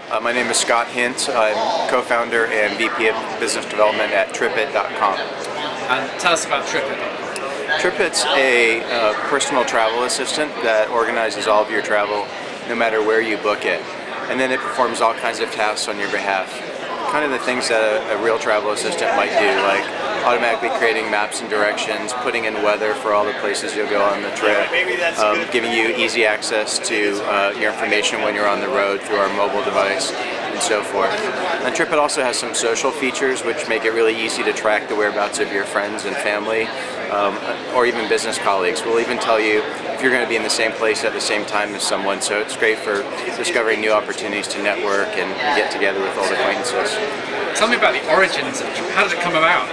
My name is Scott Hintz. I'm co-founder and VP of Business Development at TripIt.com. And tell us about TripIt. TripIt's a personal travel assistant that organizes all of your travel no matter where you book it. And then it performs all kinds of tasks on your behalf. Kind of the things that a real travel assistant might do, like automatically creating maps and directions, putting in weather for all the places you'll go on the trip, giving you easy access to your information when you're on the road through our mobile device, and so forth. And TripIt also has some social features which make it really easy to track the whereabouts of your friends and family, or even business colleagues. We'll even tell you if you're going to be in the same place at the same time as someone, so it's great for discovering new opportunities to network and get together with old acquaintances. Tell me about the origins of TripIt. How did it come about?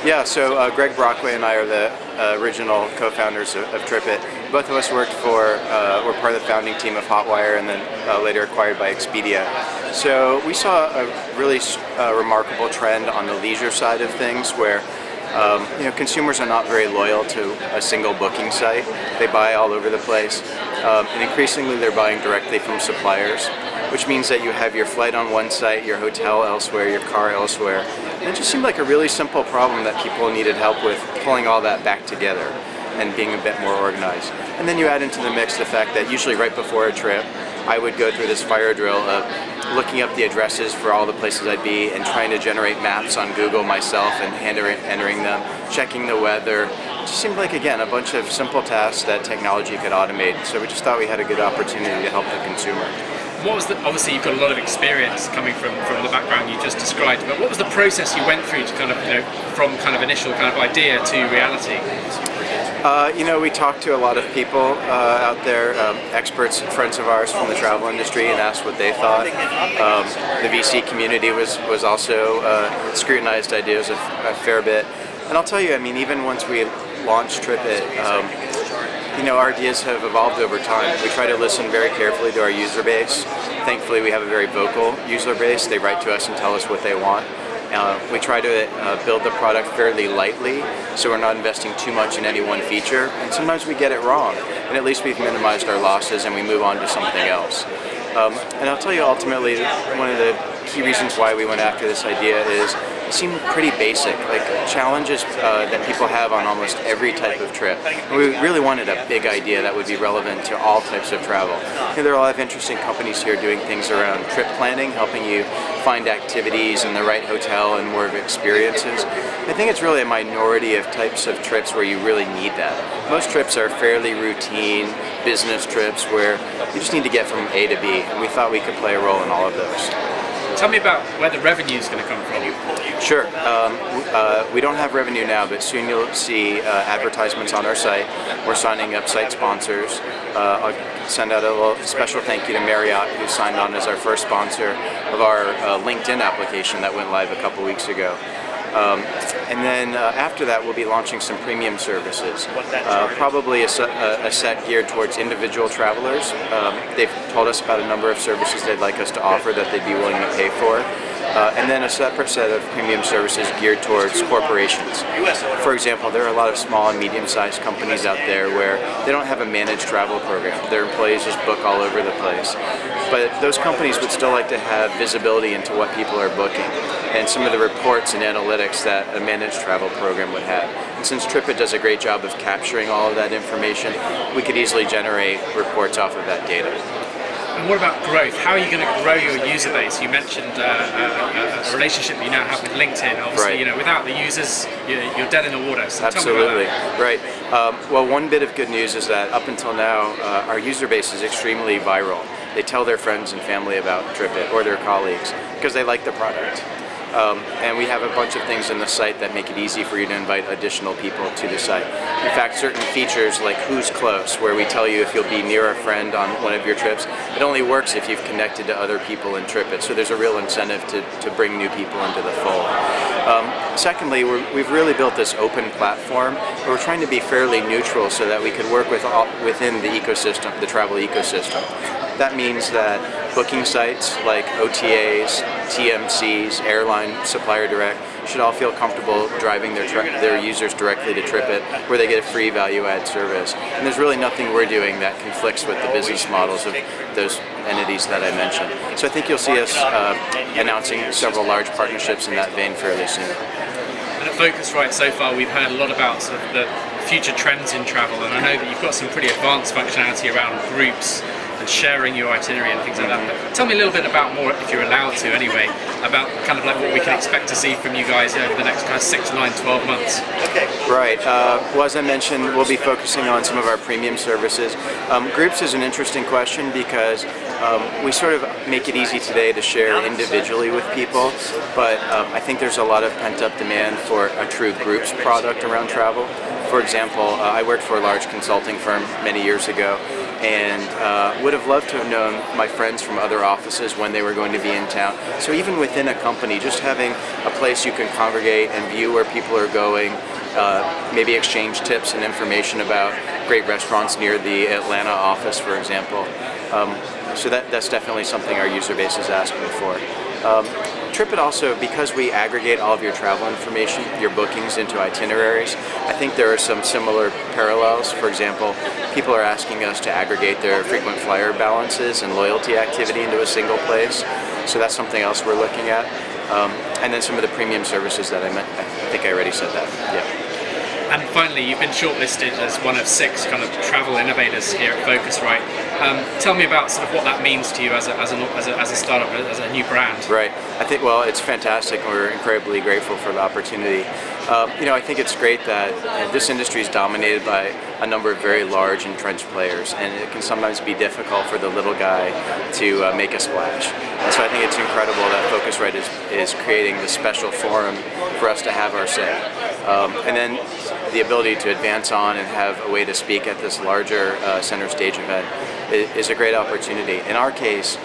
Yeah, so Greg Brockway and I are the original co-founders of TripIt. Both of us worked for, were part of the founding team of Hotwire and then later acquired by Expedia. So we saw a really remarkable trend on the leisure side of things where consumers are not very loyal to a single booking site. They buy all over the place, and increasingly they're buying directly from suppliers, which means that you have your flight on one site, your hotel elsewhere, your car elsewhere. And it just seemed like a really simple problem that people needed help with pulling all that back together and being a bit more organized. And then you add into the mix the fact that usually right before a trip, I would go through this fire drill of looking up the addresses for all the places I'd be and trying to generate maps on Google myself and entering them, checking the weather. It just seemed like, again, a bunch of simple tasks that technology could automate. So we just thought we had a good opportunity to help the consumer. What was obviously you've got a lot of experience coming from the background you just described, but what was the process you went through to kind of, from kind of initial kind of idea to reality? We talked to a lot of people out there, experts and friends of ours from the travel industry, and asked what they thought. The VC community was also scrutinized ideas a fair bit. And I'll tell you, I mean, even once we launched TripIt, our ideas have evolved over time. We try to listen very carefully to our user base. Thankfully, we have a very vocal user base. They write to us and tell us what they want. We try to build the product fairly lightly, so we're not investing too much in any one feature. And sometimes we get it wrong, and at least we've minimized our losses and we move on to something else. And I'll tell you, ultimately, one of the key reasons why we went after this idea is it seemed pretty basic, like challenges that people have on almost every type of trip. And we really wanted a big idea that would be relevant to all types of travel. There are a lot of interesting companies here doing things around trip planning, helping you find activities in the right hotel and more of experiences. I think it's really a minority of types of trips where you really need that. Most trips are fairly routine business trips where you just need to get from A to B, and we thought we could play a role in all of those. Tell me about where the revenue is going to come from. Sure. We don't have revenue now, but soon you'll see advertisements on our site. We're signing up site sponsors. I'll send out a little special thank you to Marriott, who signed on as our first sponsor of our LinkedIn application that went live a couple weeks ago. And then after that, we'll be launching some premium services, probably a set geared towards individual travelers. They've told us about a number of services they'd like us to offer that they'd be willing to pay for. And then a separate set of premium services geared towards corporations. For example, there are a lot of small and medium-sized companies out there where they don't have a managed travel program. Their employees just book all over the place. But those companies would still like to have visibility into what people are booking and some of the reports and analytics that a managed travel program would have. And since TripIt does a great job of capturing all of that information, we could easily generate reports off of that data. And what about growth? How are you going to grow your user base? You mentioned a relationship you now have with LinkedIn. Obviously, right. Without the users, you're dead in the water. So absolutely, right. Well, one bit of good news is that up until now, our user base is extremely viral. They tell their friends and family about TripIt or their colleagues because they like the product. And we have a bunch of things in the site that make it easy for you to invite additional people to the site. In fact, certain features like Who's Close, where we tell you if you'll be near a friend on one of your trips, it only works if you've connected to other people in TripIt, so there's a real incentive to bring new people into the fold. Secondly, we've really built this open platform where we're trying to be fairly neutral so that we could work within the ecosystem, the travel ecosystem. That means that booking sites like OTAs, TMCs, airline, supplier direct should all feel comfortable driving their users directly to TripIt, where they get a free value-add service. And there's really nothing we're doing that conflicts with the business models of those entities that I mentioned. So I think you'll see us announcing several large partnerships in that vein fairly soon. And at PhoCusWright so far we've heard a lot about sort of the future trends in travel, and I know that you've got some pretty advanced functionality around groups and sharing your itinerary and things like that. But tell me a little bit about more, if you're allowed to anyway, about kind of like what we can expect to see from you guys over the next kind of 6, 9, 12 months. Right. Well, as I mentioned, we'll be focusing on some of our premium services. Groups is an interesting question because we sort of make it easy today to share individually with people, but I think there's a lot of pent-up demand for a true groups product around travel. For example, I worked for a large consulting firm many years ago, and would have loved to have known my friends from other offices when they were going to be in town. So even within a company, just having a place you can congregate and view where people are going, maybe exchange tips and information about great restaurants near the Atlanta office, for example. So that's definitely something our user base is asking for. TripIt also, because we aggregate all of your travel information, your bookings into itineraries, I think there are some similar parallels. For example, people are asking us to aggregate their frequent flyer balances and loyalty activity into a single place. So that's something else we're looking at. And then some of the premium services that I think I already said that. Yeah. And finally, you've been shortlisted as one of 6 kind of travel innovators here at PhoCusWright. Tell me about sort of what that means to you as a startup, as a new brand. Right. I think, well, it's fantastic. We're incredibly grateful for the opportunity. I think it's great that this industry is dominated by a number of very large entrenched players, and it can sometimes be difficult for the little guy to make a splash. And so I think it's incredible that PhoCusWright is creating this special forum for us to have our say. And then the ability to advance on and have a way to speak at this larger center stage event is a great opportunity. In our case,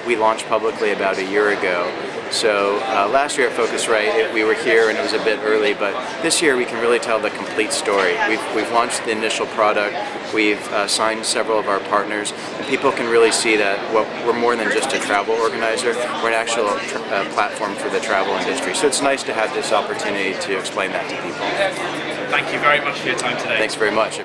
we launched publicly about a year ago. So last year at PhoCusWright, we were here and it was a bit early, but this year we can really tell the complete story. We've launched the initial product, we've signed several of our partners, and people can really see that we're more than just a travel organizer, we're an actual platform for the travel industry. So it's nice to have this opportunity to explain that to people. Thank you very much for your time today. Thanks very much.